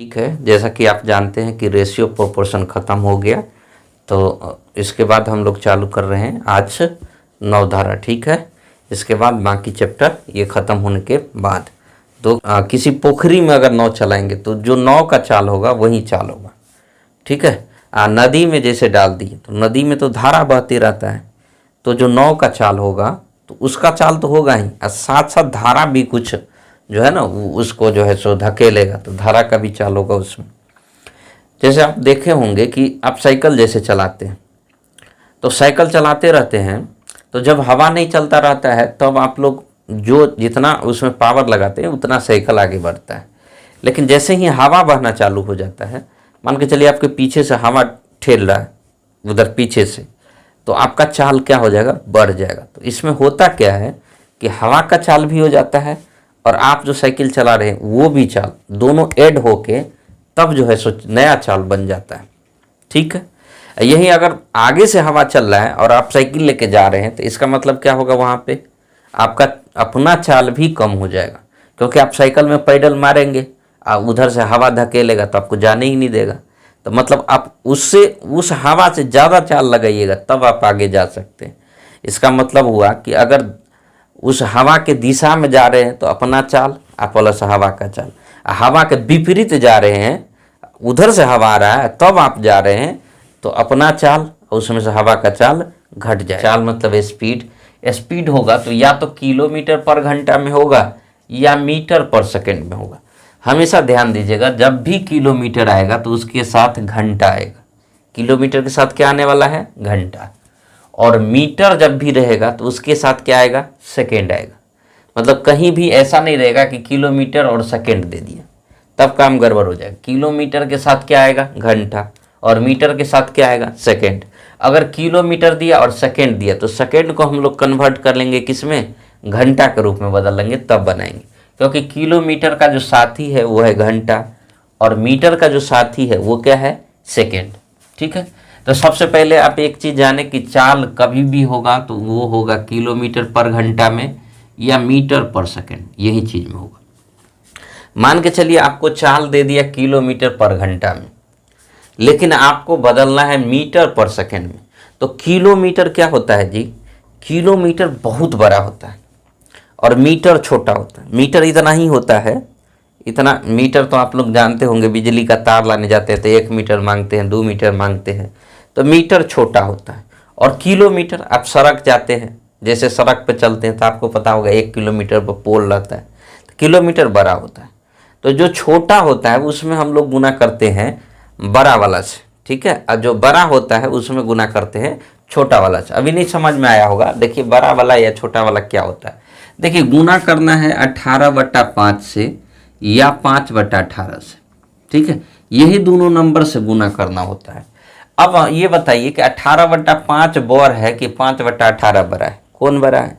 ठीक है, जैसा कि आप जानते हैं कि रेशियो प्रोपोर्शन ख़त्म हो गया, तो इसके बाद हम लोग चालू कर रहे हैं आज नवधारा। ठीक है, इसके बाद बाकी चैप्टर ये ख़त्म होने के बाद तो किसी पोखरी में अगर नाव चलाएंगे तो जो नाव का चाल होगा वही चाल होगा। ठीक है, नदी में जैसे डाल दिए तो नदी में तो धारा बहती रहता है, तो जो नाव का चाल होगा तो उसका चाल तो होगा ही, और साथ साथ धारा भी कुछ जो है ना उसको जो है सो धकेलेगा, तो धारा का भी चाल होगा उसमें। जैसे आप देखे होंगे कि आप साइकिल जैसे चलाते हैं तो साइकिल चलाते रहते हैं, तो जब हवा नहीं चलता रहता है तब आप लोग जो जितना उसमें पावर लगाते हैं उतना साइकिल आगे बढ़ता है। लेकिन जैसे ही हवा बहना चालू हो जाता है, मान के चलिए आपके पीछे से हवा ठेल रहा है उधर पीछे से, तो आपका चाल क्या हो जाएगा, बढ़ जाएगा। तो इसमें होता क्या है कि हवा का चाल भी हो जाता है और आप जो साइकिल चला रहे हैं वो भी चाल, दोनों ऐड होके तब जो है सो नया चाल बन जाता है। ठीक है, यही अगर आगे से हवा चल रहा है और आप साइकिल लेके जा रहे हैं तो इसका मतलब क्या होगा, वहाँ पे आपका अपना चाल भी कम हो जाएगा, क्योंकि आप साइकिल में पैडल मारेंगे उधर से हवा धकेलेगा तो आपको जाने ही नहीं देगा। तो मतलब आप उससे उस हवा से ज़्यादा चाल लगाइएगा तब आप आगे जा सकते हैं। इसका मतलब हुआ कि अगर उस हवा के दिशा में जा रहे हैं तो अपना चाल प्लस हवा का चाल, हवा के विपरीत जा रहे हैं उधर से हवा आ रहा है तब आप जा रहे हैं तो अपना चाल, उसमें से हवा का चाल घट जाए। चाल मतलब स्पीड होगा तो या तो किलोमीटर पर घंटा में होगा या मीटर पर सेकंड में होगा। हमेशा ध्यान दीजिएगा, जब भी किलोमीटर आएगा तो उसके साथ घंटा आएगा। किलोमीटर के साथ क्या आने वाला है, घंटा। और मीटर जब भी रहेगा तो उसके साथ क्या आएगा, सेकंड आएगा। मतलब कहीं भी ऐसा नहीं रहेगा कि किलोमीटर और सेकंड दे दिया, तब काम गड़बड़ हो जाएगा। किलोमीटर के साथ क्या आएगा, घंटा, और मीटर के साथ क्या आएगा, सेकंड। अगर किलोमीटर दिया और सेकंड दिया तो सेकंड को हम लोग कन्वर्ट कर लेंगे किसमें, घंटा के रूप में बदल लेंगे, तब बनाएंगे। क्योंकि किलोमीटर का जो साथी है वो है घंटा और मीटर का जो साथी है वो क्या है, सेकंड। ठीक है, तो सबसे पहले आप एक चीज़ जाने कि चाल कभी भी होगा तो वो होगा किलोमीटर पर घंटा में या मीटर पर सेकंड, यही चीज़ में होगा। मान के चलिए आपको चाल दे दिया किलोमीटर पर घंटा में, लेकिन आपको बदलना है मीटर पर सेकंड में। तो किलोमीटर क्या होता है जी, किलोमीटर बहुत बड़ा होता है और मीटर छोटा होता है। मीटर इतना ही होता है, इतना मीटर तो आप लोग जानते होंगे, बिजली का तार लाने जाते हैं तो 1 मीटर मांगते हैं, 2 मीटर मांगते हैं, तो मीटर छोटा होता है। और किलोमीटर, आप सड़क जाते हैं, जैसे सड़क पे चलते हैं तो आपको पता होगा 1 किलोमीटर पर पोल रहता है, तो किलोमीटर बड़ा होता है। तो जो छोटा होता है उसमें हम लोग गुना करते हैं बड़ा वाला से। ठीक है, और जो बड़ा होता है उसमें गुना करते हैं छोटा वाला से। अभी नहीं समझ में आया होगा, देखिए बड़ा वाला या छोटा वाला क्या होता है। देखिए गुना करना है 18/5 से या 5/18 से। ठीक है, यही दोनों नंबर से गुना करना होता है। अब ये बताइए कि 18/5 बड़ है कि 5/18 बड़ा है, कौन बड़ा है?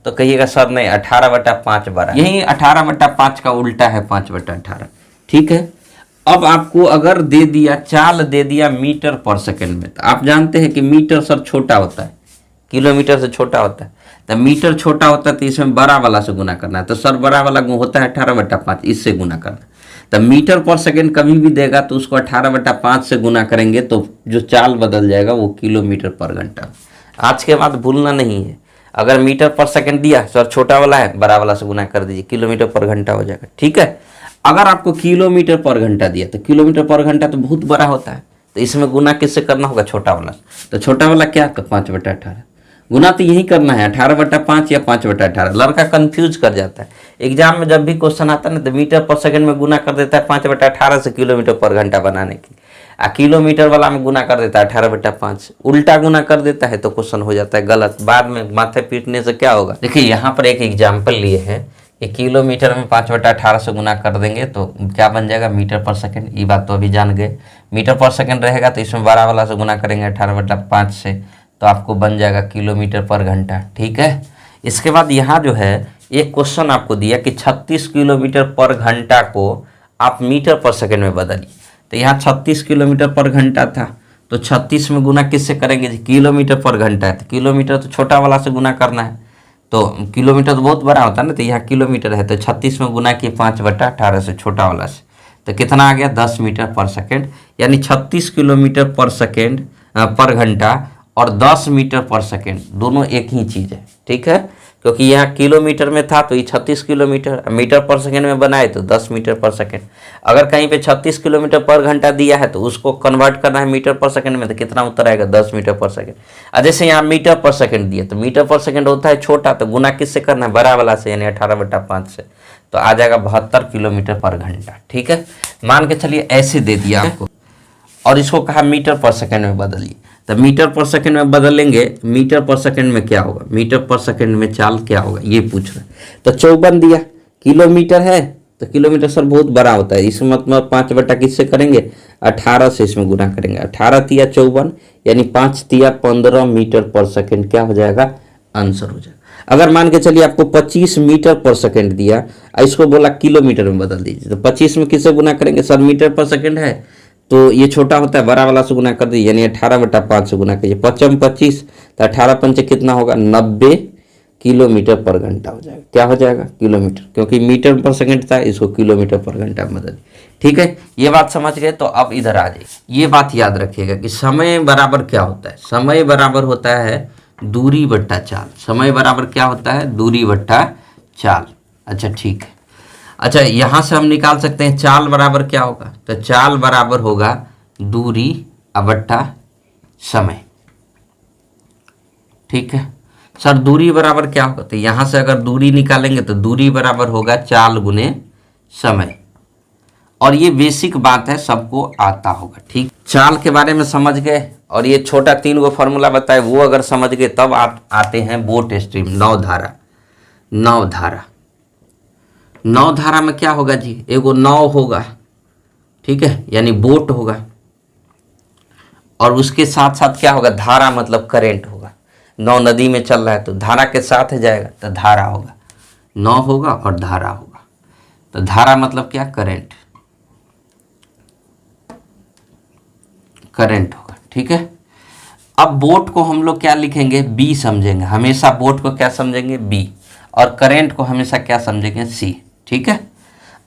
तो कहिएगा सर नहीं, 18/5 बड़ा है। यही 18/5 का उल्टा है 5/18। ठीक है, अब आपको अगर दे दिया, चाल दे दिया मीटर पर सेकंड में, तो आप जानते हैं कि मीटर सर छोटा होता है, किलोमीटर से छोटा होता है। तो मीटर छोटा होता है तो इसमें बड़ा वाला से गुना करना है, तो सर बड़ा वाला होता है 18/5, इससे गुना करना। तो मीटर पर सेकंड कभी भी देगा तो उसको 18/5 से गुना करेंगे तो जो चाल बदल जाएगा वो किलोमीटर पर घंटा। आज के बाद भूलना नहीं है, अगर मीटर पर सेकंड दिया सर छोटा वाला है, बड़ा वाला से गुना कर दीजिए, किलोमीटर पर घंटा हो जाएगा। ठीक है, अगर आपको किलोमीटर पर घंटा दिया तो किलोमीटर पर घंटा तो बहुत बड़ा होता है, तो इसमें गुना किससे करना होगा, छोटा वाला। तो छोटा वाला क्या, तो 5/18 गुना तो यही करना है, 18/5 या 5/18। लड़का कंफ्यूज कर जाता है, एग्जाम में जब भी क्वेश्चन आता है ना तो मीटर पर सेकंड में गुना कर देता है 5/18 से किलोमीटर पर घंटा बनाने की, किलोमीटर वाला में गुना कर देता है 18/5, उल्टा गुना कर देता है तो क्वेश्चन हो जाता है गलत। बाद में माथे पीटने से क्या होगा। देखिए यहाँ पर एक एग्जाम्पल लिए है कि किलोमीटर में 5/18 से गुना कर देंगे तो क्या बन जाएगा, मीटर पर सेकंड। ये बात तो अभी जान गए। मीटर पर सेकंड रहेगा तो इसमें बड़ा वाला से गुना करेंगे 18/5 से, तो आपको बन जाएगा किलोमीटर पर घंटा। ठीक है, इसके बाद यहाँ जो है एक क्वेश्चन आपको दिया कि 36 किलोमीटर पर घंटा को आप मीटर पर सेकंड में बदलिए। तो यहाँ 36 किलोमीटर पर घंटा था, तो 36 में गुना किससे करेंगे, किलोमीटर पर घंटा है, तो किलोमीटर तो छोटा वाला से गुना करना है, तो किलोमीटर तो बहुत बड़ा होता है ना, तो यहाँ किलोमीटर है तो 36 में गुना किए 5/18 से, छोटा वाला से, तो कितना आ गया 10 मीटर पर सेकेंड, यानी 36 किलोमीटर पर सेकेंड पर घंटा और 10 मीटर पर सेकेंड दोनों एक ही चीज़ है, ठीक है। क्योंकि यहाँ किलोमीटर में था तो ये 36 किलोमीटर, मीटर पर सेकेंड में बनाए तो 10 मीटर पर सेकेंड। अगर कहीं पे 36 किलोमीटर पर घंटा दिया है तो उसको कन्वर्ट करना है मीटर पर सेकेंड में, तो कितना उत्तर आएगा 10 मीटर पर सेकेंड। और जैसे यहाँ मीटर पर सेकेंड दिया तो मीटर पर सेकेंड होता है छोटा, तो गुना किससे करना है, बड़ा वाला से, यानी 18/5 से, तो आ जाएगा 72 किलोमीटर पर घंटा, ठीक है। मान के चलिए ऐसे दे दिया आपको और इसको कहा मीटर पर सेकेंड में बदलिए, तो मीटर पर सेकंड में बदलेंगे, मीटर पर सेकंड में क्या होगा, मीटर पर सेकंड में चाल क्या होगा ये पूछ रहे हैं। तो 54 दिया, किलोमीटर है तो किलोमीटर सर बहुत बड़ा होता है, इसमें मतलब 5 किससे करेंगे, 18 से इसमें गुना करेंगे, 18 तिया 54 यानी 5 तिया 15 मीटर पर सेकंड क्या हो जाएगा, आंसर हो जाएगा। अगर मान के चलिए आपको 25 मीटर पर सेकंड दिया, इसको बोला किलोमीटर में बदल दीजिए, तो 25 में किससे गुना करेंगे सर, मीटर पर सेकंड है तो ये छोटा होता है, बड़ा वाला से गुना कर दीजिए, यानी 18/5 से गुना कीजिए, 25 तो 18 कितना होगा 90 किलोमीटर पर घंटा हो जाएगा। क्या हो जाएगा, किलोमीटर, क्योंकि मीटर पर सेकंड था, इसको किलोमीटर पर घंटा में बदल, ठीक है। ये बात समझ गए। तो अब इधर आ जाइए, ये बात याद रखिएगा कि समय बराबर क्या होता है, समय बराबर होता है दूरी बट्टा चाल। समय बराबर क्या होता है, दूरी बट्टा चाल। अच्छा ठीक है। अच्छा यहाँ से हम निकाल सकते हैं चाल बराबर क्या होगा, तो चाल बराबर होगा दूरी बट्टा समय, ठीक है। सर दूरी बराबर क्या होगा, तो यहाँ से अगर दूरी निकालेंगे तो दूरी बराबर होगा चाल गुने समय, और ये बेसिक बात है, सबको आता होगा, ठीक। चाल के बारे में समझ गए, और ये छोटा 3 गो फॉर्मूला बताए वो अगर समझ गए तब आप आते हैं बोट स्ट्रीम, नौधारा। नौधारा में क्या होगा जी, एगो नाव होगा, ठीक है, यानी बोट होगा, और उसके साथ साथ क्या होगा, धारा मतलब करेंट होगा। नाव नदी में चल रहा है तो धारा के साथ जाएगा तो धारा होगा, नाव होगा और धारा होगा, तो धारा मतलब क्या, करंट होगा, ठीक है। अब बोट को हम लोग क्या लिखेंगे, बी समझेंगे हमेशा, बोट को क्या समझेंगे, बी, और करंट को हमेशा क्या समझेंगे, सी, ठीक है।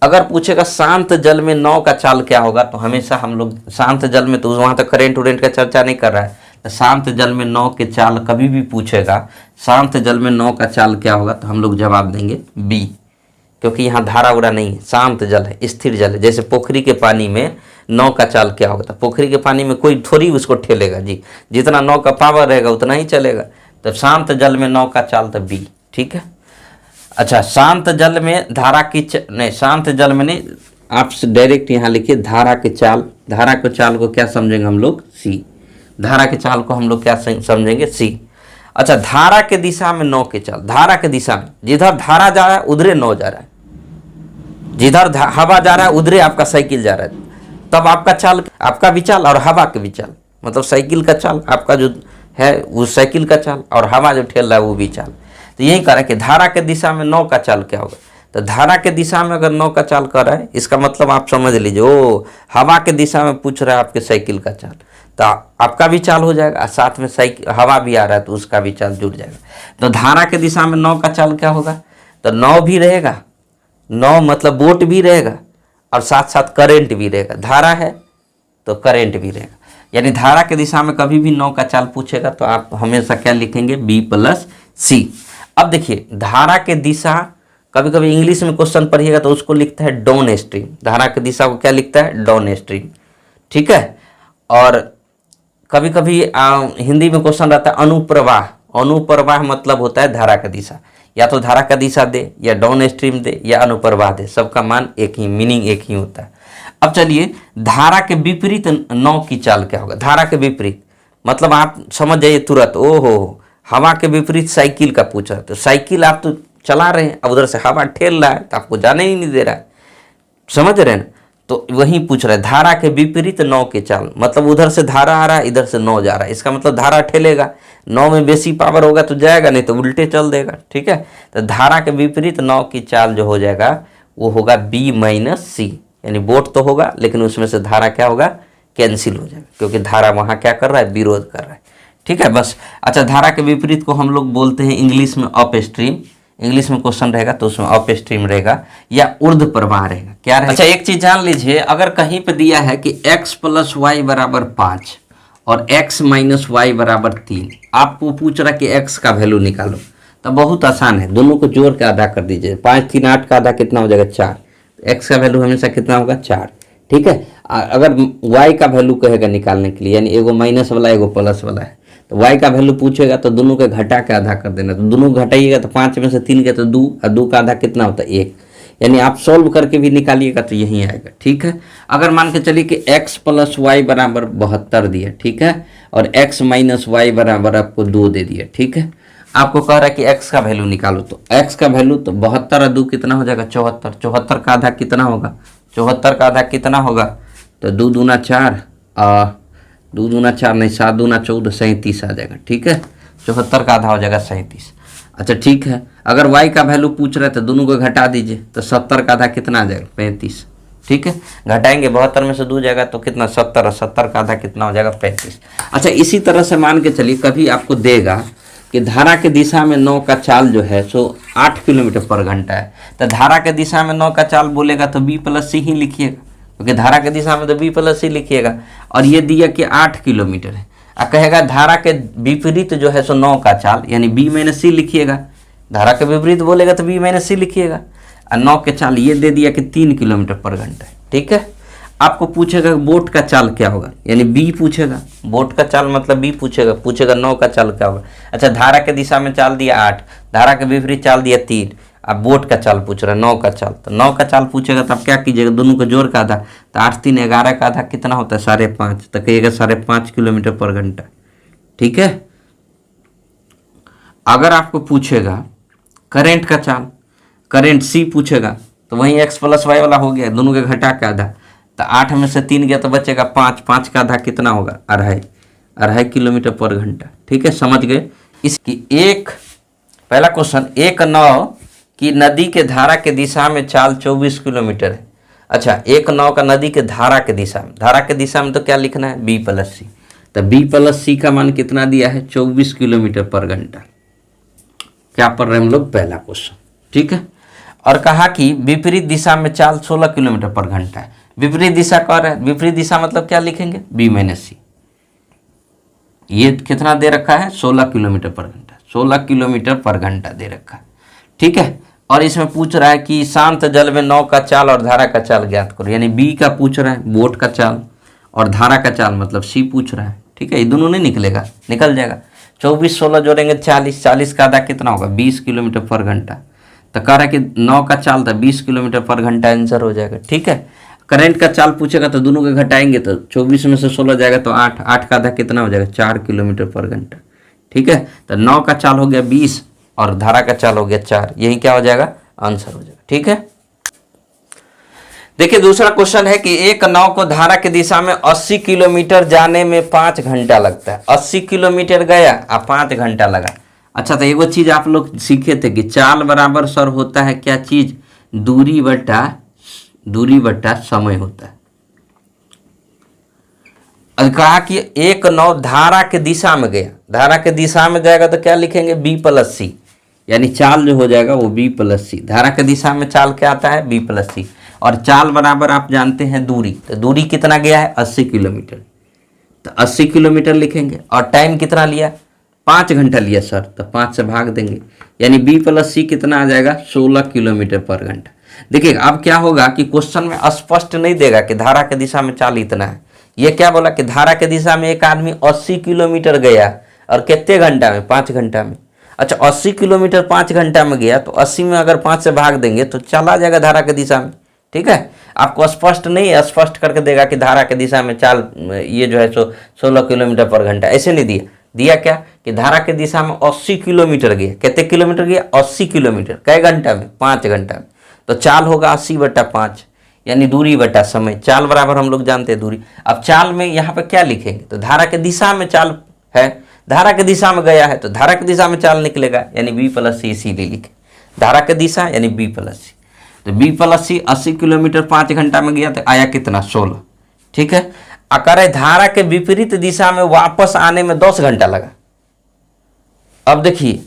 अगर पूछेगा शांत जल में नाव का चाल क्या होगा, तो हमेशा हम लोग शांत जल में, तो वहाँ तो करेंट उरेंट का चर्चा नहीं कर रहा है, तो शांत जल में नाव के चाल कभी भी पूछेगा, शांत जल में नाव का चाल क्या होगा, तो हम लोग जवाब देंगे बी, क्योंकि यहाँ धारा उरा नहीं है, शांत जल है, स्थिर जल है। जैसे पोखरी के पानी में नाव का चाल क्या होगा, तो पोखरी के पानी में कोई थोड़ी उसको ठेलेगा जी, जितना नाव का पावर रहेगा उतना ही चलेगा, तो शांत जल में नाव का चाल तो बी, ठीक है। अच्छा शांत जल में धारा की नहीं, शांत जल में नहीं, आप डायरेक्ट यहाँ लिखिए धारा के चाल, धारा के चाल को क्या समझेंगे हम लोग, सी, धारा के चाल को हम लोग क्या समझेंगे, सी। अच्छा धारा के दिशा में नाव के चाल, धारा के दिशा में जिधर धारा जा रहा है उधरे नाव जा रहा है, जिधर हवा जा रहा है उधरे आपका साइकिल जा रहा है, तब आपका चाल, आपका भी चाल और हवा के भी चाल, मतलब साइकिल का चाल आपका जो है वो साइकिल का चाल, और हवा जो ठेल रहा है वो भी चाल। तो यही कह रहा है कि धारा के दिशा में नाव का चाल क्या होगा, तो धारा के दिशा में अगर नाव का चाल कर रहा है, इसका मतलब आप समझ लीजिए, ओ हवा के दिशा में पूछ रहा है आपके साइकिल का चाल, तो आपका भी चाल हो जाएगा, साथ में साइकिल हवा भी आ रहा है तो उसका भी चाल जुड़ जाएगा। तो धारा के दिशा में नाव का चाल क्या होगा, तो नाव भी रहेगा, नाव मतलब बोट भी रहेगा, और साथ साथ करेंट भी रहेगा, धारा है तो करेंट भी रहेगा, यानी धारा के दिशा में कभी भी नाव का चाल पूछेगा तो आप हमेशा क्या लिखेंगे, B+C। अब देखिए धारा के दिशा, कभी कभी इंग्लिश में क्वेश्चन पढ़िएगा तो उसको लिखता है डाउन स्ट्रीम, धारा की दिशा को क्या लिखता है, डाउन स्ट्रीम, ठीक है। और कभी कभी हिंदी में क्वेश्चन रहता है अनुप्रवाह, अनुप्रवाह मतलब होता है धारा का दिशा, या तो धारा का दिशा दे या डाउन स्ट्रीम दे या अनुप्रवाह दे, सबका मान एक ही, मीनिंग एक ही होता है। अब चलिए धारा के विपरीत नाव की चाल क्या होगा, धारा के विपरीत मतलब आप समझ जाइए तुरंत, ओहो हवा के विपरीत साइकिल का पूछा, तो साइकिल आप तो चला रहे हैं, अब उधर से हवा ठेल रहा है तो आपको जाने ही नहीं दे रहा है, समझ रहे हैं। तो वही पूछ रहा है धारा के विपरीत नाव के चाल, मतलब उधर से धारा आ रहा है, इधर से नाव जा रहा है, इसका मतलब धारा ठेलेगा, नाव में बेसी पावर होगा तो जाएगा, नहीं तो उल्टे चल देगा, ठीक है। तो धारा के विपरीत नाव की चाल जो हो जाएगा वो होगा B-C, यानी बोट तो होगा लेकिन उसमें से धारा क्या होगा, कैंसिल हो जाएगा, क्योंकि धारा वहाँ क्या कर रहा है, विरोध कर रहा है, ठीक है बस। अच्छा धारा के विपरीत को हम लोग बोलते हैं इंग्लिश में अप स्ट्रीम, इंग्लिश में क्वेश्चन रहेगा तो उसमें अप स्ट्रीम रहेगा या ऊर्ध्व प्रवाह रहेगा, क्या रहेगा। अच्छा एक चीज जान लीजिए, अगर कहीं पे दिया है कि x + y = 5 और x - y = 3, आपको पूछ रहा कि x का वैल्यू निकालो, तो बहुत आसान है, दोनों को जोड़ के आधा कर दीजिए। 5 3 8 का आधा कितना हो जाएगा 4, x का वैल्यू हमेशा कितना होगा 4, ठीक है। अगर y का वैल्यू कहेगा निकालने के लिए, यानी एगो माइनस वाला एगो प्लस वाला है, तो y का वैल्यू पूछेगा तो दोनों के घटा के आधा कर देना, तो दोनों घटाइएगा तो 5 में से 3 गया तो 2, और 2 का आधा कितना होता है 1, यानी आप सॉल्व करके भी निकालिएगा तो यही आएगा, ठीक है। अगर मान के चलिए कि x + y = 72 दिया, ठीक है, और x - y = आपको 2 दे दिया, ठीक है। आपको कह रहा है कि x का वैल्यू निकालो, तो x का वैल्यू तो 72 और 2 कितना हो जाएगा 74, 74 का आधा कितना होगा, 74 का आधा कितना होगा, तो 2 दूना 4, 2 दूना 4 नहीं 7 दूना 14, 37 आ जाएगा, ठीक है। 74 का आधा हो जाएगा 37। अच्छा ठीक है, अगर y का वैल्यू पूछ रहे तो दोनों को घटा दीजिए, तो 70 का आधा कितना आ जाएगा 35, ठीक है। घटाएंगे 72 में से 2 जाएगा तो कितना 70, और 70 का आधा कितना हो जाएगा 35। अच्छा इसी तरह से मान के चलिए कभी आपको देगा कि धारा के दिशा में 9 का चाल जो है सो 8 किलोमीटर/घंटा है, तो धारा के दिशा में 9 का चाल बोलेगा तो b + c ही लिखिएगा, क्योंकि धारा के दिशा में तो b + c लिखिएगा। और ये दिया कि 8 किलोमीटर है, कहेगा धारा के विपरीत जो है सो 9 का चाल, यानी b - c लिखिएगा। धारा के विपरीत बोलेगा तो b - c लिखिएगा, और 9 के चाल ये दे दिया कि 3 किलोमीटर/घंटा है, ठीक है। आपको पूछेगा बोट का चाल क्या होगा, यानी b पूछेगा, बोट का चाल मतलब b पूछेगा 9 का चाल क्या होगा। अच्छा धारा के दिशा में चाल दिया 8, धारा के विपरीत चाल दिया 3, अब बोट का चाल पूछ रहा है 9 का चाल, तो 9 का चाल पूछेगा तो आप क्या कीजिएगा, दोनों को जोड़ का आधा, तो 8 3 11 का आधा कितना होता है 5.5, तो कहिएगा 5.5 किलोमीटर/घंटा, ठीक है। अगर आपको पूछेगा करेंट का चाल, करेंट C पूछेगा, तो वहीं x + y वाला हो गया, दोनों के घटा के आधा, तो 8 में से 3 गया तो बचेगा 5, 5 का आधा कितना होगा 2.5 किलोमीटर/घंटा, ठीक है। समझ गए। इसकी पहला क्वेश्चन, एक नाव की नदी के धारा के दिशा में चाल 24 किलोमीटर है। अच्छा एक नाव का नदी के धारा के दिशा में तो क्या लिखना है b + c, तो b + c का मान कितना दिया है 24 किलोमीटर/घंटा। क्या पढ़ रहे हैं हम लोग, पहला क्वेश्चन, ठीक है। और कहा कि विपरीत दिशा में चाल 16 किलोमीटर/घंटा है। विपरीत दिशा कह रहा है, विपरीत दिशा मतलब क्या लिखेंगे b - c, ये कितना दे रखा है 16 किलोमीटर/घंटा, 16 किलोमीटर/घंटा दे रखा है, ठीक है। और इसमें पूछ रहा है कि शांत जल में नाव का चाल और धारा का चाल ज्ञात करो, यानी b का पूछ रहा है बोट का चाल, और धारा का चाल मतलब c पूछ रहा है, ठीक है। ये दोनों नहीं निकलेगा, निकल जाएगा। 24 16 जोड़ेंगे 40, 40 का आधा कितना होगा 20 किलोमीटर/घंटा, तो कह रहा है कि 9 का चाल था 20 किलोमीटर/घंटा, आंसर हो जाएगा, ठीक है। करंट का चाल पूछेगा तो दोनों के घटाएंगे तो 24 में से 16 जाएगा तो 8, 8 का आधा कितना हो जाएगा 4 किलोमीटर/घंटा, ठीक है। तो 9 का चाल हो गया 20 और धारा का चाल हो गया 4, यही क्या हो जाएगा आंसर हो जाएगा, ठीक है। देखिए दूसरा क्वेश्चन है कि एक नाव को धारा की दिशा में 80 किलोमीटर जाने में 5 घंटा लगता है। 80 किलोमीटर गया और 5 घंटा लगा। अच्छा तो एगो चीज आप लोग सीखे थे कि चाल बराबर सर होता है क्या चीज, दूरी बटा समय होता है। और कहा कि एक नाव धारा के दिशा में गया, धारा के दिशा में जाएगा तो क्या लिखेंगे b + c, यानी चाल जो हो जाएगा वो b + c। धारा के दिशा में चाल क्या आता है b + c, और चाल बराबर आप जानते हैं दूरी, तो दूरी कितना गया है 80 किलोमीटर, तो 80 किलोमीटर लिखेंगे। और टाइम कितना लिया 5 घंटा लिया सर, तो 5 से भाग देंगे, यानी b + c कितना आ जाएगा 16 किलोमीटर/घंटा। देखिए अब क्या होगा कि क्वेश्चन में स्पष्ट नहीं देगा कि धारा के दिशा में चाल इतना है, ये क्या बोला कि धारा के दिशा में एक आदमी 80 किलोमीटर गया और कितने घंटा में 5 घंटा में। अच्छा 80 किलोमीटर 5 घंटा में गया तो 80 में अगर 5 से भाग देंगे तो चला जाएगा धारा के दिशा में, ठीक है। आपको स्पष्ट नहीं स्पष्ट करके देगा कि धारा के दिशा में चाल ये जो है सो 16 किलोमीटर/घंटा, ऐसे नहीं दिया क्या कि धारा के दिशा में 80 किलोमीटर गया, कितने किलोमीटर गया 80 किलोमीटर, कै घंटा में 5 घंटा में, तो चाल होगा 80/5, यानी दूरी बटा समय। चाल बराबर हम लोग जानते हैं दूरी। अब चाल में यहाँ पे क्या लिखेंगे, तो धारा के दिशा में चाल है, धारा के दिशा में गया है तो धारा की दिशा में चाल निकलेगा, यानी b + c, इसीलिए लिखे धारा के दिशा यानी b + c। तो b + c 80 किलोमीटर 5 घंटा में गया तो आया कितना 16, ठीक है। अगर धारा के विपरीत दिशा में वापस आने में 10 घंटा लगा। अब देखिए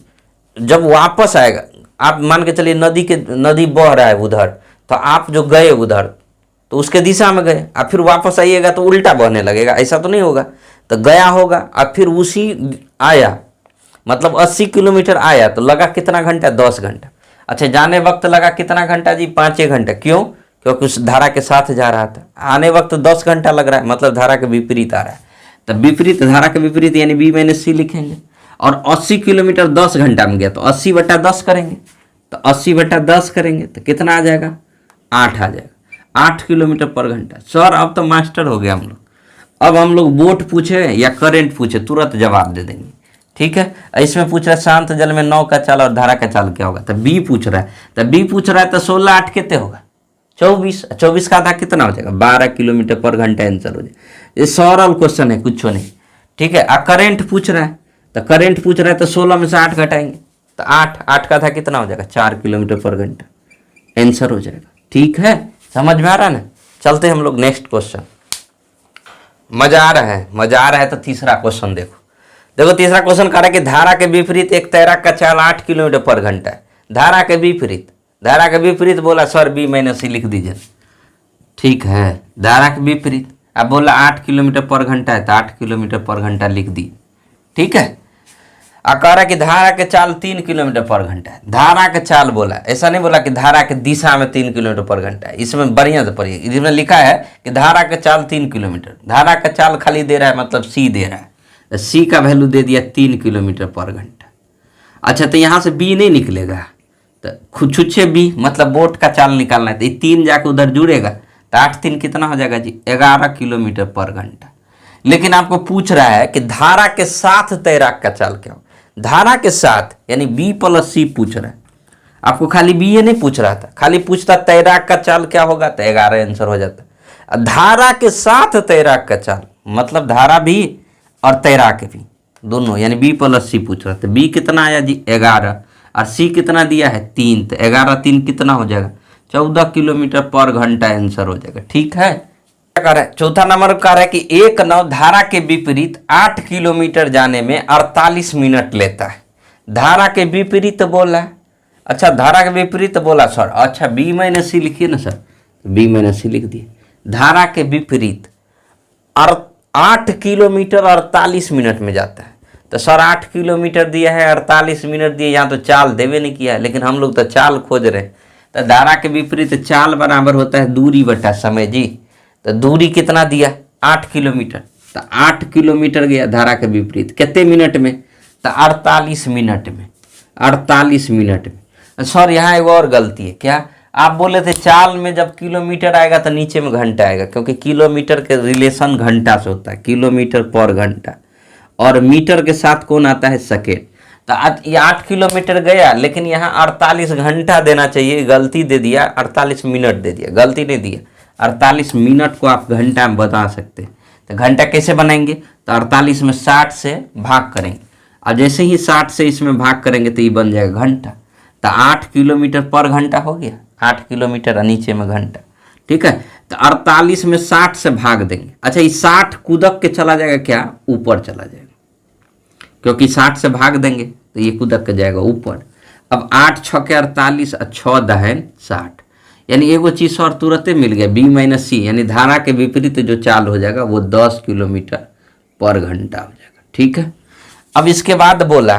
जब वापस आएगा, आप मान के चलिए नदी बह रहा है उधर, तो आप जो गए उधर तो उसके दिशा में गए, आप फिर वापस आइएगा तो उल्टा बहने लगेगा, ऐसा तो नहीं होगा। तो गया होगा अब फिर उसी आया, मतलब 80 किलोमीटर आया तो लगा कितना घंटा, 10 घंटा। अच्छा, जाने वक्त लगा कितना घंटा जी, 5 घंटा। क्यों? क्योंकि उस धारा के साथ जा रहा था। आने वक्त 10 घंटा लग रहा है, मतलब धारा के विपरीत आ रहा है। तो विपरीत, धारा के विपरीत यानी बी माइनस सी लिखेंगे। और 80 किलोमीटर 10 घंटा में गया तो 80/10 करेंगे, तो 80/10 करेंगे तो कितना आ जाएगा, 8 आ जाएगा, 8 किलोमीटर पर घंटा। सर अब तो मास्टर हो गया हम लोग। अब हम लोग वोट पूछे या करंट पूछे तुरंत जवाब दे देंगे, ठीक है। इसमें पूछ रहा है शांत जल में नाव का चाल और धारा का चाल क्या होगा, तो बी पूछ रहा है। तो बी पूछ रहा है तो 16 8 कितने होगा, 24। 24 का आधा कितना हो जाएगा, 12 किलोमीटर पर घंटा आंसर हो जाएगा। ये सरल क्वेश्चन है, कुछ नहीं, ठीक है। करंट पूछ रहा है, तो करंट पूछ रहा है तो 16 में से 8 घटाएंगे तो 8 का आधा कितना हो जाएगा, 4 किलोमीटर पर घंटा आंसर हो जाएगा, ठीक है। समझ में आ रहा है ना। चलते हम लोग नेक्स्ट क्वेश्चन। मजा आ रहा है, मजा आ रहा है तो तीसरा क्वेश्चन देखो। देखो तीसरा क्वेश्चन कह रहा है कि धारा के विपरीत एक तैराक का चाल 8 किलोमीटर पर घंटा है। धारा के विपरीत, धारा के विपरीत बोला सर बी माइनस सी लिख दीजिए, ठीक है। धारा के विपरीत अब बोला 8 किलोमीटर पर घंटा है तो 8 किलोमीटर पर घंटा लिख दी, ठीक है। कह रहा कि धारा के चाल 3 किलोमीटर पर घंटा है। धारा के चाल बोला, ऐसा नहीं बोला कि धारा के दिशा में 3 किलोमीटर पर घंटा है। इसमें बढ़िया से पढ़िए, इसमें लिखा है कि धारा के चाल 3 किलोमीटर। धारा का चाल खाली दे रहा है, मतलब सी दे रहा है, तो सी का वैल्यू दे दिया 3 किलोमीटर पर घंटा। अच्छा, तो यहाँ से बी नहीं निकलेगा, तो खुद छुच्छे बी, मतलब बोट का चाल निकालना है। तो ये 3 जाके उधर जुड़ेगा तो 8 3 कितना हो जाएगा जी, 11 किलोमीटर पर घंटा। लेकिन आपको पूछ रहा है कि धारा के साथ तैराक का चाल क्या हो। धारा के साथ यानी बी प्लस सी पूछ रहा है आपको, खाली बी ये नहीं पूछ रहा था। खाली पूछता तैराक का चाल क्या होगा तो 11 आंसर हो जाता। धारा के साथ तैराक का चाल मतलब धारा भी और तैराक भी दोनों, यानी बी प्लस सी पूछ रहा था। बी कितना आया जी, 11, और सी कितना दिया है 3, तो 11 3 कितना हो जाएगा, 14 किलोमीटर पर घंटा आंसर हो जाएगा, ठीक है। चौथा नंबर कह रहा है कि एक नाव धारा के विपरीत 8 किलोमीटर जाने में 48 मिनट लेता है। धारा के विपरीत बोला, अच्छा धारा के विपरीत बोला सर, अच्छा बी माइनस सी लिखिए ना सर, बी माइनस सी लिख दिए। धारा के विपरीत 8 किलोमीटर 48 मिनट में जाता है। तो सर 8 किलोमीटर दिया है, 48 मिनट दिए, यहाँ तो चाल देवे नहीं किया है, लेकिन हम लोग तो चाल खोज रहे हैं। तो धारा के विपरीत चाल बराबर होता है दूरी बटा समय जी। तो दूरी कितना दिया, 8 किलोमीटर, तो 8 किलोमीटर गया धारा के विपरीत कितने मिनट में, तो 48 मिनट में, 48 मिनट में। सर यहाँ एक और गलती है, क्या आप बोले थे चाल में जब किलोमीटर आएगा तो नीचे में घंटा आएगा, क्योंकि किलोमीटर के रिलेशन घंटा से होता है, किलोमीटर पर घंटा, और मीटर के साथ कौन आता है, सेकेंड। तो ये 8 किलोमीटर गया, लेकिन यहाँ 48 घंटा देना चाहिए, गलती दे दिया, 48 मिनट दे दिया, गलती नहीं दिया। 48 मिनट को आप घंटा में बता सकते हैं। तो घंटा कैसे बनाएंगे, तो 48 में 60 से भाग करेंगे, और जैसे ही 60 से इसमें भाग करेंगे तो ये बन जाएगा घंटा। तो 8 किलोमीटर पर घंटा हो गया, 8 किलोमीटर नीचे में घंटा, ठीक है। तो 48 में 60 से भाग देंगे। अच्छा, ये 60 कूदक के चला जाएगा क्या, ऊपर चला जाएगा, क्योंकि 60 से भाग देंगे तो ये कूदक के जाएगा ऊपर। अब 8 6 के 48 और 6 दहन 60, यानी एगो चीज़ और तुरंत मिल गया, बी माइनस सी, यानी धारा के विपरीत जो चाल हो जाएगा वो 10 किलोमीटर पर घंटा हो जाएगा, ठीक है। अब इसके बाद बोला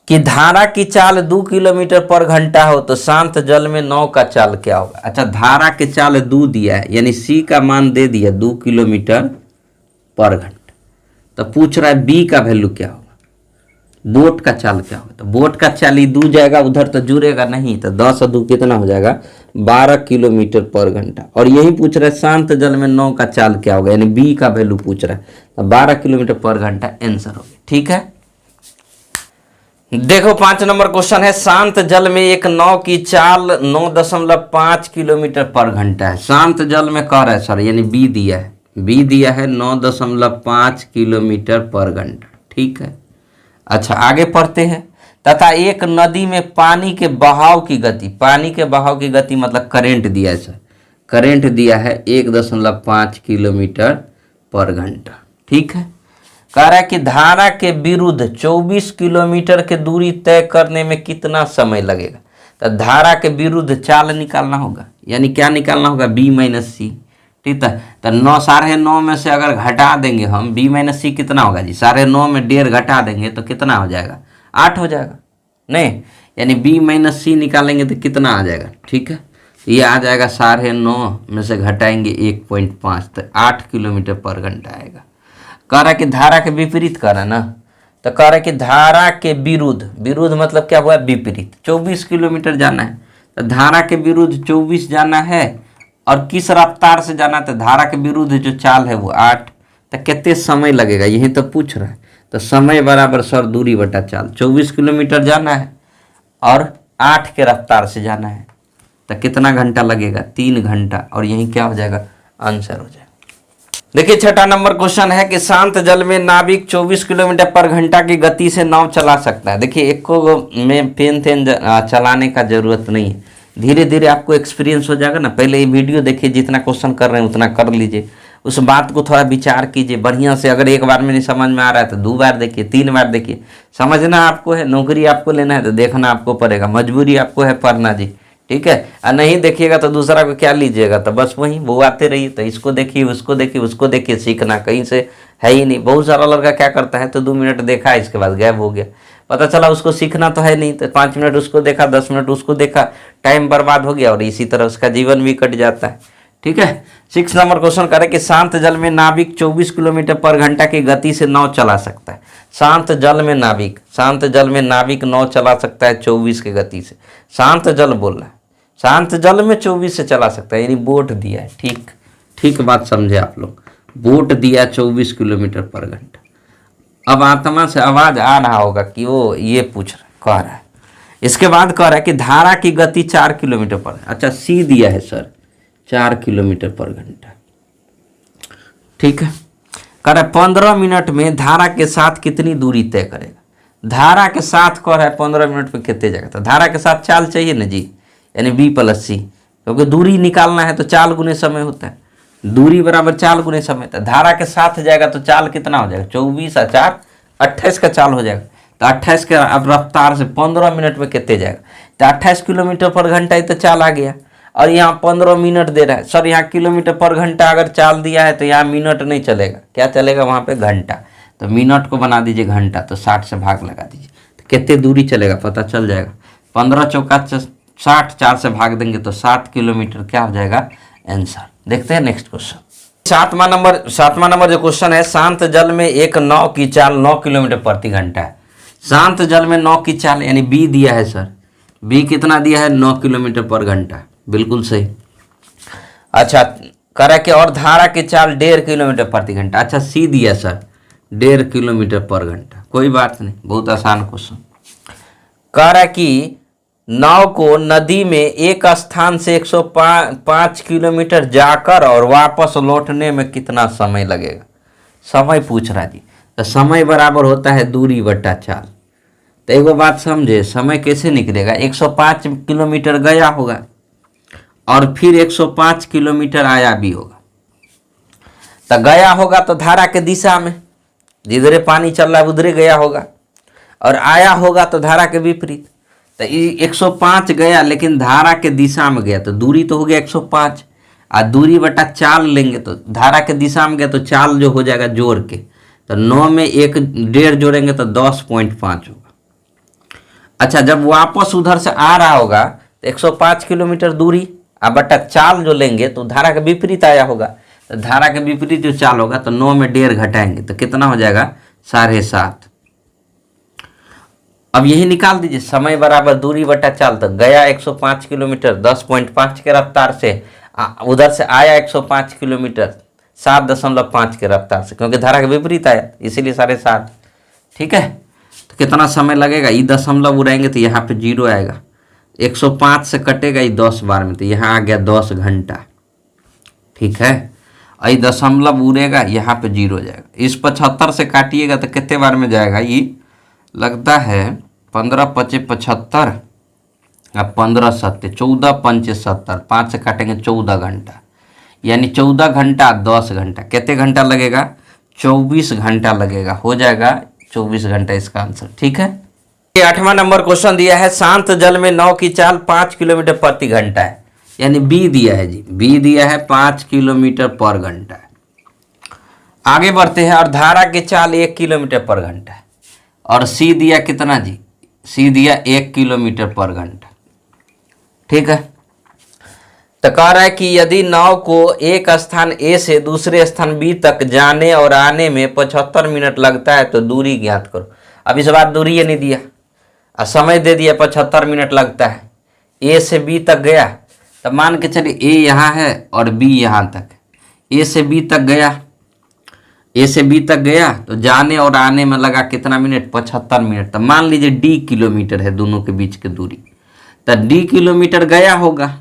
कि धारा की चाल 2 किलोमीटर पर घंटा हो तो शांत जल में नाव का चाल क्या होगा। अच्छा, धारा के चाल 2 दिया है, यानी सी का मान दे दिया 2 किलोमीटर पर घंटा। तो पूछ रहा है बी का वैल्यू क्या होगा, बोट का चाल क्या होगा। तो बोट का चाल ही 2 जाएगा उधर तो जुड़ेगा नहीं, तो 10 और 2 कितना हो जाएगा, 12 किलोमीटर पर घंटा। और यही पूछ रहा है शांत जल में नाव का चाल क्या होगा, यानी बी का वैल्यू पूछ रहा है, तो 12 किलोमीटर पर घंटा आंसर हो गया, ठीक है। देखो 5 नंबर क्वेश्चन है, शांत जल में एक नाव की चाल 9.5 किलोमीटर पर घंटा है। शांत जल में कह रहा है सर, यानी बी दिया है, बी दिया है 9.5 किलोमीटर पर घंटा, ठीक है। अच्छा, आगे पढ़ते हैं। तथा एक नदी में पानी के बहाव की गति, पानी के बहाव की गति मतलब करंट दिया है सर, करंट दिया है 1.5 किलोमीटर पर घंटा, ठीक है। कह रहा है कि धारा के विरुद्ध 24 किलोमीटर की दूरी तय करने में कितना समय लगेगा। तो धारा के विरुद्ध चाल निकालना होगा, यानी क्या निकालना होगा, बी माइनस सी। ठीक है, तो 9 9.5 में से अगर घटा देंगे हम, बी माइनस सी कितना होगा जी, 9.5 में 1.5 घटा देंगे तो कितना हो जाएगा, 8 हो जाएगा। नहीं, यानी बी माइनस सी निकालेंगे तो कितना आ जाएगा। ठीक है, ये आ जाएगा 9.5 में से घटाएंगे 1.5 तो 8 किलोमीटर पर घंटा आएगा। कह रहा है कि धारा के विपरीत कर रहा है ना, तो कह रहा है कि धारा के विरुद्ध, विरुद्ध मतलब क्या हुआ, विपरीत। 24 किलोमीटर जाना है, तो धारा के विरुद्ध 24 जाना है और किस रफ्तार से जाना है, तो धारा के विरुद्ध जो चाल है वो 8। तो कितने समय लगेगा, यही तो पूछ रहा है। तो समय बराबर सर दूरी बटा चाल, 24 किलोमीटर जाना है और 8 के रफ्तार से जाना है, तो कितना घंटा लगेगा, 3 घंटा। और यही क्या हो जाएगा, आंसर हो जाएगा। देखिए छठा नंबर क्वेश्चन है कि शांत जल में नाविक 24 किलोमीटर पर घंटा की गति से नाव चला सकता है। देखिए एक को में पेन चलाने का जरूरत नहीं है, धीरे धीरे आपको एक्सपीरियंस हो जाएगा ना। पहले ये वीडियो देखिए, जितना क्वेश्चन कर रहे हैं उतना कर लीजिए, उस बात को थोड़ा विचार कीजिए बढ़िया से। अगर एक बार में नहीं समझ में आ रहा है तो 2 बार देखिए, 3 बार देखिए। समझना आपको है, नौकरी आपको लेना है तो देखना आपको पड़ेगा, मजबूरी आपको है पढ़ना जी। ठीक है, और नहीं देखिएगा तो दूसरा को क्या लीजिएगा, तो बस वही वो आते रहिए, तो इसको देखिए उसको देखिए उसको देखिए, सीखना कहीं से है ही नहीं। बहुत सारा लड़का क्या करता है, तो 2 मिनट देखा इसके बाद गायब हो गया, पता चला उसको सीखना तो है नहीं, तो 5 मिनट उसको देखा, 10 मिनट उसको देखा, टाइम बर्बाद हो गया और इसी तरह उसका जीवन भी कट जाता है। ठीक है, 6 नंबर क्वेश्चन करें कि शांत जल में नाविक 24 किलोमीटर पर घंटा की गति से नाव चला सकता है। शांत जल में नाविक, शांत जल में नाविक नाव चला सकता है 24 की गति से। शांत जल बोल रहा है, शांत जल में 24 से चला सकता है, यानी बोट दिया है। ठीक ठीक बात समझे आप लोग, बोट दिया 24 किलोमीटर पर घंटा। अब आत्मा से आवाज आ रहा होगा कि वो ये पूछ रहा, कह रहा है। इसके बाद कह रहा है कि धारा की गति 4 किलोमीटर पर, अच्छा सी दिया है सर 4 किलोमीटर पर घंटा। ठीक है, कह रहा है 15 मिनट में धारा के साथ कितनी दूरी तय करेगा। धारा के साथ कह रहा है 15 मिनट में कितने जाएगा, तो धारा के साथ चाल चाहिए ना जी, यानी बी प्लस सी, क्योंकि दूरी निकालना है तो चाल गुने समय होता है, दूरी बराबर चाल गुने समय। तो धारा के साथ जाएगा तो चाल कितना हो जाएगा, 24 और 4 28 का चाल हो जाएगा। तो 28 के अब रफ्तार से 15 मिनट में कितने जाएगा, तो 28 किलोमीटर पर घंटा ही तो चाल आ गया। और यहाँ 15 मिनट दे रहा है सर, यहाँ किलोमीटर पर घंटा अगर चाल दिया है तो यहाँ मिनट नहीं चलेगा, क्या चलेगा वहाँ पे, घंटा। तो मिनट को बना दीजिए घंटा, तो 60 से भाग लगा दीजिए, तो कितने दूरी चलेगा पता चल जाएगा। 15 चौका 60, 4 से भाग देंगे तो 7 किलोमीटर क्या हो जाएगा, आंसर। देखते हैं नेक्स्ट क्वेश्चन। सातवां नंबर जो क्वेश्चन है, शांत जल में एक नाव की चाल 9 किलोमीटर प्रति घंटा है। शांत जल में 9 की चाल, यानी बी दिया है सर, बी कितना दिया है, 9 किलोमीटर पर घंटा, बिल्कुल सही। अच्छा कह रहा है कि और धारा की चाल 1.5 किलोमीटर प्रति घंटा, अच्छा सी दिया सर 1.5 किलोमीटर पर घंटा, कोई बात नहीं, बहुत आसान क्वेश्चन। कह रहा है कि नाव को नदी में एक स्थान से 105 किलोमीटर जाकर और वापस लौटने में कितना समय लगेगा, समय पूछ रहा जी। तो समय बराबर होता है दूरी बटा चाल। तो एक बात समझे, समय कैसे निकलेगा, 105 किलोमीटर गया होगा और फिर 105 किलोमीटर आया भी होगा। तो गया होगा तो धारा के दिशा में, जिधरे पानी चल रहा है उधरे गया होगा, और आया होगा तो धारा के विपरीत। तो 105 गया लेकिन धारा के दिशा में गया, तो दूरी तो हो गया 105, और दूरी बटा चाल लेंगे तो धारा के दिशा में गया तो चाल जो हो जाएगा जोड़ के, तो 9 में 1.5 जोड़ेंगे तो 10.5 होगा। अच्छा जब वापस उधर से आ रहा होगा तो 105 किलोमीटर दूरी और बटा चाल जो लेंगे तो धारा के विपरीत आया होगा, तो धारा के विपरीत जो चाल होगा तो 9 में 1.5 घटाएंगे तो कितना हो जाएगा, 7.5। अब यही निकाल दीजिए, समय बराबर दूरी बटा चाल। तो गया 105 किलोमीटर 10.5 के रफ्तार से, उधर से आया 105 किलोमीटर 7.5 के रफ्तार से, क्योंकि धारा के विपरीत आया इसीलिए 7.5। ठीक है, तो कितना समय लगेगा, ये दशमलव उड़ाएंगे तो यहाँ पे 0 आएगा, 105 से कटेगा ये 10 बार में, तो यहाँ आ गया 10 घंटा। ठीक है, ये दशमलव उड़ेगा यहाँ पे 0 हो जाएगा। इस 75 से काटिएगा तो कितने बार में जाएगा, ये लगता है 15 × 5 = 75 और 15 × 7 = 14 × 5 = 70, 5 से काटेंगे 14 घंटा, यानी 14 घंटा 10 घंटा, कितने घंटा लगेगा, 24 घंटा लगेगा। हो जाएगा 24 घंटा इसका आंसर। ठीक है। ये 8वां नंबर क्वेश्चन दिया है, शांत जल में नाव की चाल 5 किलोमीटर प्रति घंटा है, यानी बी दिया है जी, बी दिया है 5 किलोमीटर पर घंटा। आगे बढ़ते हैं, और धारा की चाल 1 किलोमीटर पर घंटा है, और सी दिया कितना जी, सी दिया 1 किलोमीटर पर घंटा। ठीक है। तो कह रहा है कि यदि नाव को एक स्थान ए से दूसरे स्थान बी तक जाने और आने में 75 मिनट लगता है तो दूरी ज्ञात करो। अब इस बार दूरी ये नहीं दिया और समय दे दिया 75 मिनट लगता है। ए से बी तक गया, तो मान के चलिए ए यहाँ है और बी यहाँ तक। ए से बी तक गया, ए से बी तक गया तो जाने और आने में लगा कितना मिनट, 75 मिनट। तो मान लीजिए डी किलोमीटर है दोनों के बीच की दूरी, तो डी किलोमीटर गया होगा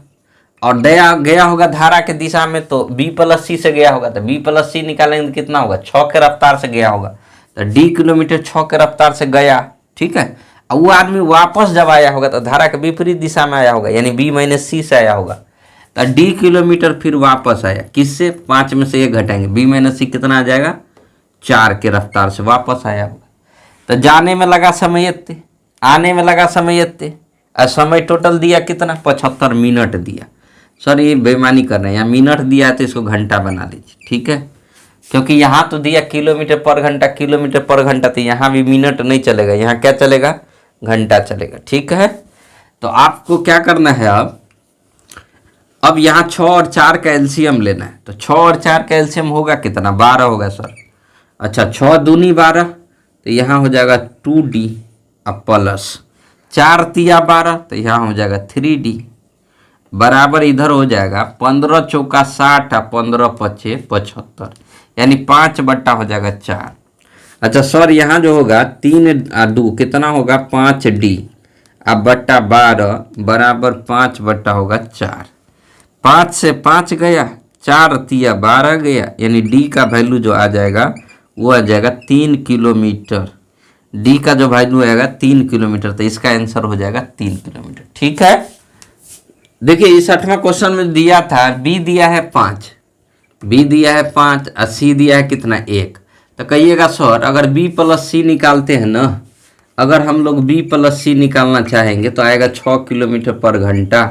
और गया होगा धारा के दिशा में, तो बी प्लस सी से गया होगा, तो बी प्लस सी निकालेंगे तो कितना होगा, 6 के रफ्तार से गया होगा। तो डी किलोमीटर 6 के रफ्तार से गया। ठीक है। और वो आदमी वापस जब आया होगा तो धारा के विपरीत दिशा में आया होगा, यानी बी माइनस सी से आया होगा। तो डी किलोमीटर फिर वापस आया, किससे, 5 में से 1 घटाएंगे, बी माइनस सी कितना आ जाएगा, 4 के रफ्तार से वापस आया होगा। तो जाने में लगा समय इतने, आने में लगा समय इतने, और समय टोटल दिया कितना, 75 मिनट दिया। सर ये बेईमानी कर रहे हैं, यहाँ मिनट दिया है तो इसको घंटा बना लीजिए। ठीक है। क्योंकि यहाँ तो दिया किलोमीटर पर घंटा, किलोमीटर पर घंटा, तो यहाँ भी मिनट नहीं चलेगा, यहाँ क्या चलेगा, घंटा चलेगा। ठीक है। तो आपको क्या करना है, अब यहाँ 6 और 4 का एलसीएम लेना है। तो 6 और 4 का एलसीएम होगा कितना, 12 होगा सर। अच्छा 6 दूनी 12, तो यहाँ हो जाएगा 2D अब प्लस 4 तिया 12, तो यहाँ हो जाएगा 3D बराबर इधर हो जाएगा 15 चौका 60 और 15 पचे 75, यानी 5 बट्टा हो जाएगा 4। अच्छा सर यहाँ जो होगा 3 और 2 कितना होगा, 5D अब बट्टा 12 बराबर 5 बट्टा होगा 4। 5 से 5 गया, 4 तिया 12 गया, यानी डी का वैल्यू जो आ जाएगा वो आ जाएगा 3 किलोमीटर। डी का जो वैल्यू आएगा 3 किलोमीटर, तो इसका आंसर हो जाएगा 3 किलोमीटर। ठीक है। देखिए इस 8वां क्वेश्चन में दिया था, बी दिया है 5, बी दिया है 5 और सी दिया है कितना, 1। तो कहिएगा सर अगर बी प्लस सी निकालते हैं ना, अगर हम लोग बी प्लस सी निकालना चाहेंगे तो आएगा 6 किलोमीटर पर घंटा,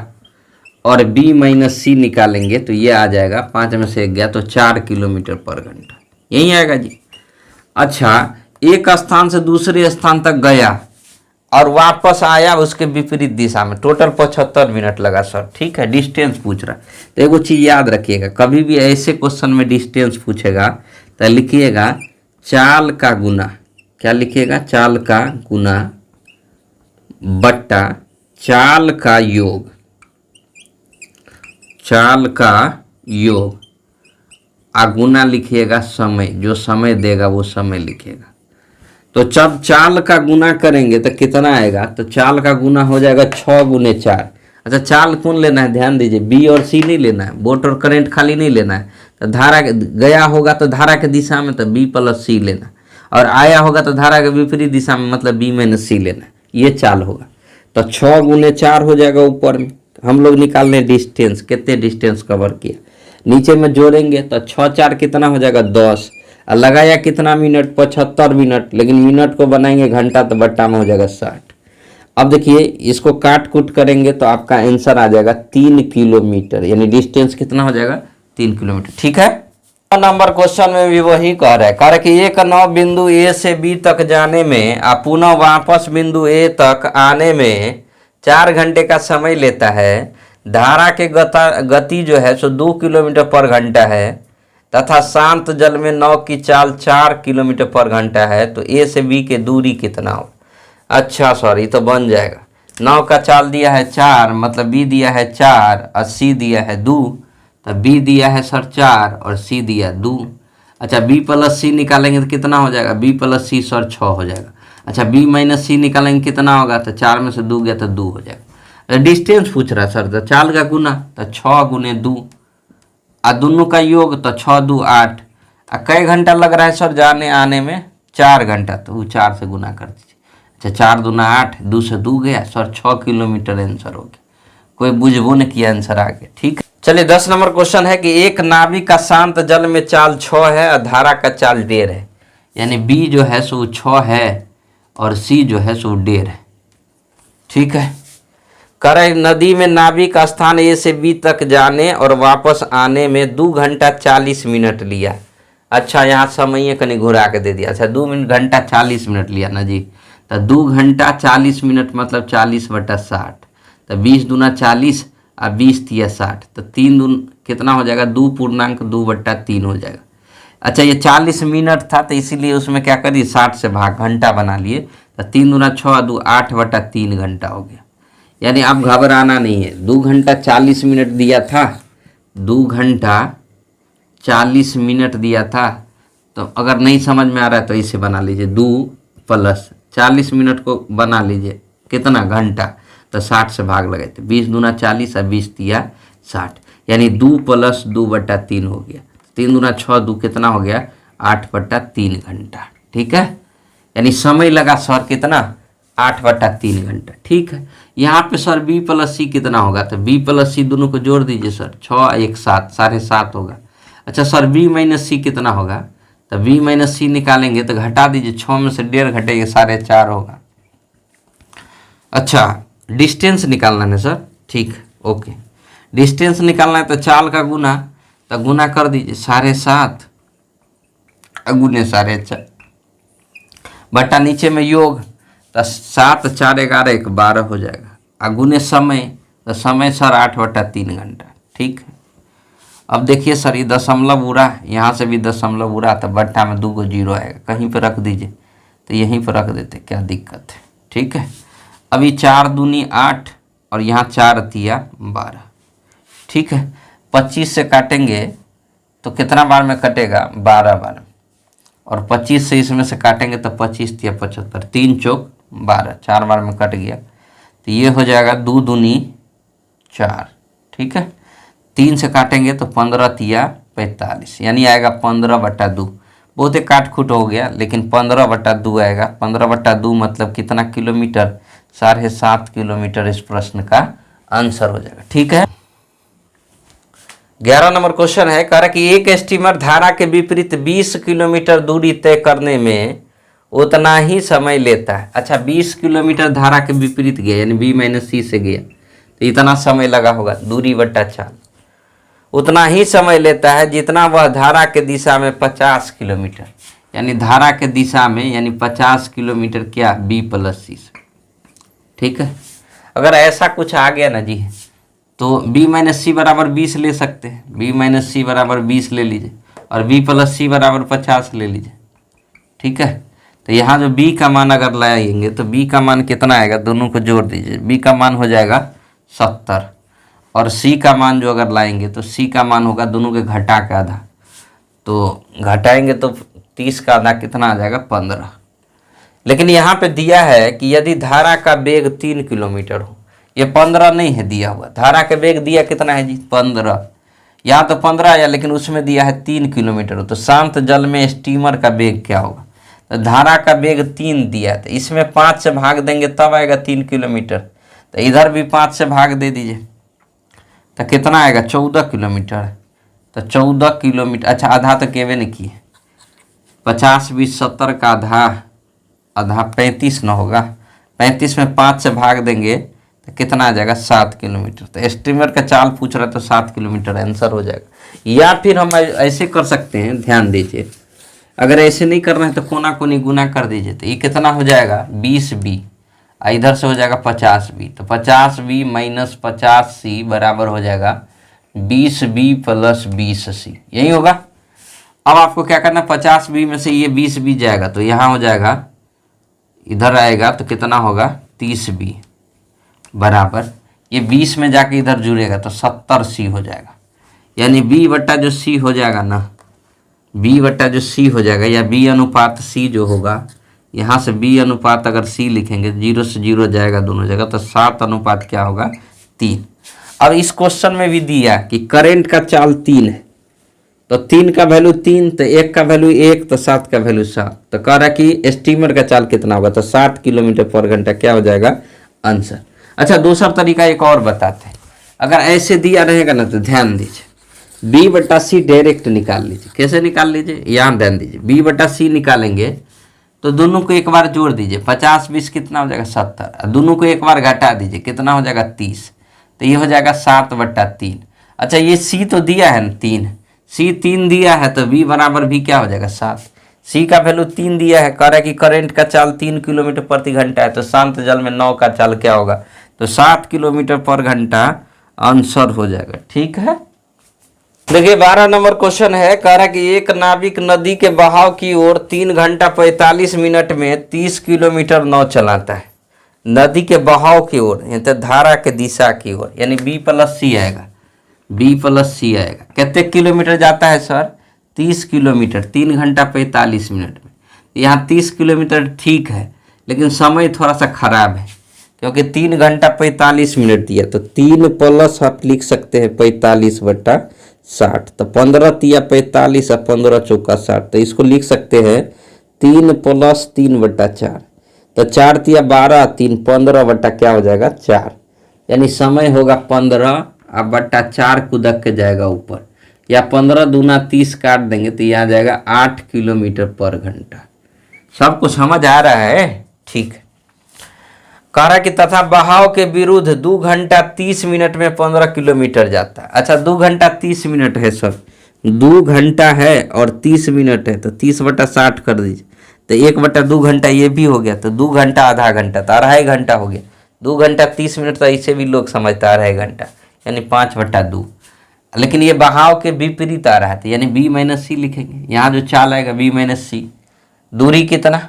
और बी माइनस सी निकालेंगे तो ये आ जाएगा, 5 में से 1 गया तो 4 किलोमीटर पर घंटा, यही आएगा जी। अच्छा एक स्थान से दूसरे स्थान तक गया और वापस आया उसके विपरीत दिशा में, टोटल 75 मिनट लगा सर। ठीक है। डिस्टेंस पूछ रहा है, तो एगो चीज़ याद रखिएगा, कभी भी ऐसे क्वेश्चन में डिस्टेंस पूछेगा तो लिखिएगा चाल का गुना, क्या लिखिएगा, चाल का गुना बट्टा चाल का योग, चाल का योग, आ गुना लिखिएगा समय, जो समय देगा वो समय लिखिएगा। तो जब चाल का गुना करेंगे तो कितना आएगा, तो चाल का गुना हो जाएगा 6 गुने 4। अच्छा चाल कौन लेना है, ध्यान दीजिए, बी और सी नहीं लेना है, बोट और करंट खाली नहीं लेना है। तो धारा गया होगा तो धारा के दिशा में तो बी प्लस सी लेना, और आया होगा तो धारा के विपरीत दिशा में मतलब बी माइनस सी लेना, ये चाल होगा। तो 6 गुने 4 हो जाएगा ऊपर में, हम लोग निकाल लें डिस्टेंस, कितने डिस्टेंस कवर किया, नीचे में जोड़ेंगे तो 6 4 कितना हो जाएगा 10, और लगाया कितना मिनट, 75 मिनट, लेकिन मिनट को बनाएंगे घंटा तो बट्टा में हो जाएगा 60। अब देखिए इसको काट कूट करेंगे तो आपका आंसर आ जाएगा 3 किलोमीटर, यानी डिस्टेंस कितना हो जाएगा, 3 किलोमीटर। ठीक है। नंबर क्वेश्चन में भी वही कह रहा है, कह रहा है कि एक नाव बिंदु ए से बी तक जाने में और पुनः वापस बिंदु ए तक आने में 4 घंटे का समय लेता है। धारा के गति जो है सो 2 किलोमीटर पर घंटा है, तथा शांत जल में नाव की चाल 4 किलोमीटर पर घंटा है, तो ए से बी के दूरी कितना हो। अच्छा सॉरी, तो बन जाएगा, नाव का चाल दिया है 4, मतलब बी दिया है 4 और सी दिया है 2, तो बी दिया है सर 4 और सी दिया 2। अच्छा बी प्लस सी निकालेंगे तो कितना हो जाएगा, बी प्लस सी सर 6 हो जाएगा। अच्छा बी माइनस सी निकालेंगे कितना होगा, तो 4 में से 2 गया तो 2 हो जाएगा। डिस्टेंस पूछ रहा है सर, तो चाल का गुना तो 6 गुने 2, और दोनों का योग तो 6 2 8, और कई घंटा लग रहा है सर जाने आने में, 4 घंटा, तो वो 4 से गुना कर दीजिए। अच्छा 4 दूना 8, 2 से 2 गया सर, 6 किलोमीटर आंसर हो गया। कोई बुझबो नहीं किया, आंसर आ गया। ठीक है। चलिए 10 नंबर क्वेश्चन है कि एक नाभिक का शांत जल में चाल 6 है और धारा का चाल 1.5 है। यानी बी जो है सो 6 है और सी जो है सो 1.5 है। ठीक है। करे नदी में नाभिक का स्थान ए से बी तक जाने और वापस आने में 2 घंटा 40 मिनट लिया। अच्छा, यहाँ समय कहीं घुरा के दे दिया। अच्छा, 2 घंटा 40 मिनट लिया ना जी। तो 2 घंटा 40 मिनट मतलब 40/60। तो 20 दूना 40 और 20 तिया 60। तो 3 दून कितना हो जाएगा? 2.2/3 हो जाएगा। अच्छा, ये 40 मिनट था तो इसीलिए उसमें क्या करिए 60 से भाग घंटा बना लिए। तो 3 दूना 6 2 8/3 घंटा हो गया। यानी अब घबराना नहीं है। 2 घंटा 40 मिनट दिया था, 2 घंटा 40 मिनट दिया था। तो अगर नहीं समझ में आ रहा है तो इसे बना लीजिए 2 + 40 मिनट को बना लीजिए कितना घंटा, तो 60 से भाग लगाए थे। 20 दूना 40 और 20 तिया 60, यानी 2 + 2/3 हो गया। 3 दूना 6 2 कितना हो गया? 8/3 घंटा। ठीक है। यानी समय लगा सर कितना? 8/3 घंटा। ठीक है। यहाँ पे सर बी + सी कितना होगा? तो बी + सी दोनों को जोड़ दीजिए सर। 6 1 7 7.5 होगा। अच्छा सर बी - सी कितना होगा? तो बी - सी निकालेंगे तो घटा दीजिए। 6 में से 1.5 घटेगा 4.5 होगा। अच्छा, डिस्टेंस निकालना है सर। ठीक है, ओके। डिस्टेंस निकालना है तो चाल का गुना, तो गुना कर दीजिए 7.5 गुने 4.5 बटा नीचे में योग, तो 7 4 11 1 12 हो जाएगा। और गुने समय, तो समय सर 8/3 घंटा। ठीक है। अब देखिए सर ये दशमलव उड़ा, यहाँ से भी दशमलव उड़ा, तो बट्टा में 2 0 आएगा। कहीं पर रख दीजिए, तो यहीं पर रख देते, क्या दिक्कत है। ठीक है। अभी 4 दूनी 8 और यहाँ 4 तिया 12। ठीक है। 25 से काटेंगे तो कितना बार में कटेगा? 12 बार। और 25 से इसमें से काटेंगे तो 25 तिया 75, 3 चौक 12, 4 बार में कट गया। तो ये हो जाएगा 2 दूनी 4। ठीक है। 3 से काटेंगे तो 15 तिया 45, यानी आएगा 15/2। बहुत ही काट खूट हो गया, लेकिन 15/2 आएगा। 15/2 मतलब कितना किलोमीटर? 7.5 किलोमीटर इस प्रश्न का आंसर हो जाएगा। ठीक है। 11 नंबर क्वेश्चन है, कह रहा कि एक स्टीमर धारा के विपरीत 20 किलोमीटर दूरी तय करने में उतना ही समय लेता है। अच्छा, 20 किलोमीटर धारा के विपरीत गया, यानी बी - सी से गया, तो इतना समय लगा होगा। दूरी बट्टा चाल उतना ही समय लेता है जितना वह धारा के दिशा में 50 किलोमीटर, यानी धारा के दिशा में यानी 50 किलोमीटर क्या? बी + सी से। ठीक है। अगर ऐसा कुछ आ गया ना जी, तो बी - सी बराबर 20 ले सकते हैं। बी - सी बराबर 20 ले लीजिए और बी + सी बराबर 50 ले लीजिए। ठीक है। तो यहाँ जो बी का मान अगर लाएंगे तो बी का मान कितना आएगा? दोनों को जोड़ दीजिए। बी का मान हो जाएगा 70 और सी का मान जो अगर लाएंगे तो सी का मान होगा दोनों के घटा का आधा। तो घटाएंगे तो 30 का आधा कितना आ जाएगा? 15। लेकिन यहाँ पे दिया है कि यदि धारा का वेग 3 किलोमीटर हो, ये 15 नहीं है दिया हुआ। धारा का वेग दिया कितना है जी? 15। यहाँ तो 15 आया, लेकिन उसमें दिया है 3 किलोमीटर हो। तो शांत जल में स्टीमर का वेग क्या होगा? तो धारा का वेग 3 दिया, तो इसमें 5 से भाग देंगे तब आएगा 3 किलोमीटर। तो इधर भी 5 से भाग दे दीजिए, तो कितना आएगा? 14 किलोमीटर। तो 14 किलोमीटर। अच्छा, आधा तो केवे नहीं किए। 50 20 70 का आधा, आधा 35 न होगा। 35 में 5 से भाग देंगे तो कितना आ जाएगा? 7 किलोमीटर। तो स्टीमर का चाल पूछ रहा है तो 7 किलोमीटर आंसर हो जाएगा। या फिर हम ऐसे कर सकते हैं, ध्यान दीजिए। अगर ऐसे नहीं करना है तो कोना कोनी गुना कर दीजिए। तो ये कितना हो जाएगा? 20b, इधर से हो जाएगा 50b। तो 50b - 50c बराबर हो जाएगा 20b + 20c। यही होगा। अब आपको क्या करना है? 50b में से ये 20b जाएगा तो यहाँ हो जाएगा, इधर आएगा तो कितना होगा? 30b बराबर ये 20 में जाके इधर जुड़ेगा तो 70c हो जाएगा। यानी b बट्टा जो c हो जाएगा ना, b बट्टा जो c हो जाएगा, या b अनुपात c जो होगा, यहाँ से b अनुपात अगर c लिखेंगे 0 से 0 जाएगा दोनों जगह, तो 7 अनुपात क्या होगा? 3। अब इस क्वेश्चन में भी दिया कि करंट का चाल 3 है, तो 3 का वैल्यू 3, तो 1 का वैल्यू 1, तो 7 का वैल्यू 7। तो कह रहा कि स्टीमर का चाल कितना होगा? तो 7 किलोमीटर पर घंटा क्या हो जाएगा? आंसर। अच्छा, दूसरा तरीका एक और बताते हैं। अगर ऐसे दिया रहेगा ना तो ध्यान दीजिए, बी बटा सी डायरेक्ट निकाल लीजिए। कैसे निकाल लीजिए, यहाँ ध्यान दीजिए, बी बटा सी निकालेंगे तो दोनों को एक बार जोड़ दीजिए, 50 20 कितना हो जाएगा 70, दोनों को एक बार घटा दीजिए, कितना हो जाएगा 30, तो ये हो जाएगा 7/3। अच्छा ये सी तो दिया है ना 3, सी 3 दिया है तो बी बराबर भी क्या हो जाएगा 7। सी का वैल्यू 3 दिया है, कह रहा है कि करंट का चाल 3 किलोमीटर प्रति घंटा है, तो शांत जल में 9 का चाल क्या होगा, तो 7 किलोमीटर पर घंटा आंसर हो जाएगा। ठीक है, देखिए 12 नंबर क्वेश्चन है, कह रहा है कि एक नाविक नदी के बहाव की ओर 3 घंटा 45 मिनट में 30 किलोमीटर नाव चलाता है। नदी के बहाव की ओर यानी तो धारा के दिशा की ओर, यानी बी प्लस सी आएगा, बी प्लस सी आएगा। कितने किलोमीटर जाता है सर, 30 किलोमीटर 3 घंटा 45 मिनट में। यहाँ 30 किलोमीटर ठीक है, लेकिन समय थोड़ा सा खराब है, क्योंकि 3 घंटा 45 मिनट दिया, तो 3 प्लस आप लिख सकते हैं 45/60, तो 15 तिया 45 और 15 चौका 60, तो इसको लिख सकते हैं 3 + 3/4, तो 4 तिया 12, 3 15 बटा क्या हो जाएगा 4, यानी समय होगा 15 और बटा 4 कुदक के जाएगा ऊपर, या 15 दूना 30 काट देंगे तो यह आ जाएगा 8 किलोमीटर पर घंटा। सबको समझ आ रहा है, ठीक है। कह रहा कि तथा बहाव के विरुद्ध 2 घंटा 30 मिनट में 15 किलोमीटर जाता है। अच्छा 2 घंटा 30 मिनट है सर, 2 घंटा है और 30 मिनट है, तो 30/60 कर दीजिए, तो 1/2 घंटा ये भी हो गया, तो 2 घंटा आधा घंटा, तो 2.5 घंटा हो गया। 2 घंटा 30 मिनट तो ऐसे भी लोग समझता 2.5 घंटा, यानी 5/2। लेकिन ये बहाव के विपरीत आ रहा है, तो यानी बी माइनस सी लिखेंगे। यहाँ जो चाल आएगा बी माइनस सी। दूरी कितना,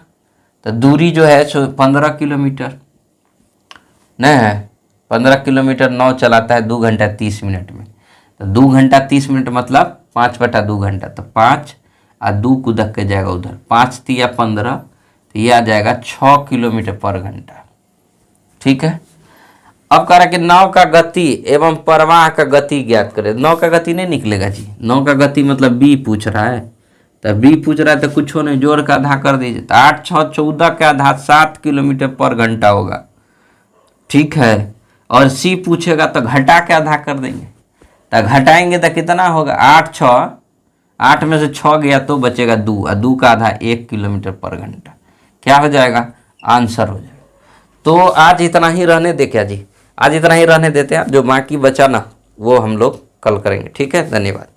तो दूरी जो है 15 किलोमीटर नहीं है, 15 किलोमीटर नाव चलाता है 2 घंटा 30 मिनट में, तो 2 घंटा 30 मिनट मतलब 5/2 घंटा, तो 5 और 2 कुदक के जाएगा उधर, 5 तिया 15, तो ये आ जाएगा 6 किलोमीटर पर घंटा। ठीक है, अब कह रहा कि नाव का गति एवं प्रवाह का गति ज्ञात करें। नाव का गति नहीं निकलेगा जी, नाव का गति मतलब बी पूछ रहा है, तो बी पूछ रहा है तो कुछ नहीं, जोड़ का आधा कर दीजिए, तो 8 6 14 का आधा 7 किलोमीटर पर घंटा होगा। ठीक है, और सी पूछेगा तो घटा के आधा कर देंगे, तो घटाएंगे तो कितना होगा 8 6, 8 में से 6 गया तो बचेगा 2, और 2 का आधा 1 किलोमीटर पर घंटा, क्या हो जाएगा आंसर हो जाएगा। तो आज इतना ही रहने दे क्या जी, आज इतना ही रहने देते हैं, जो बाकी बचा ना वो हम लोग कल करेंगे। ठीक है, धन्यवाद।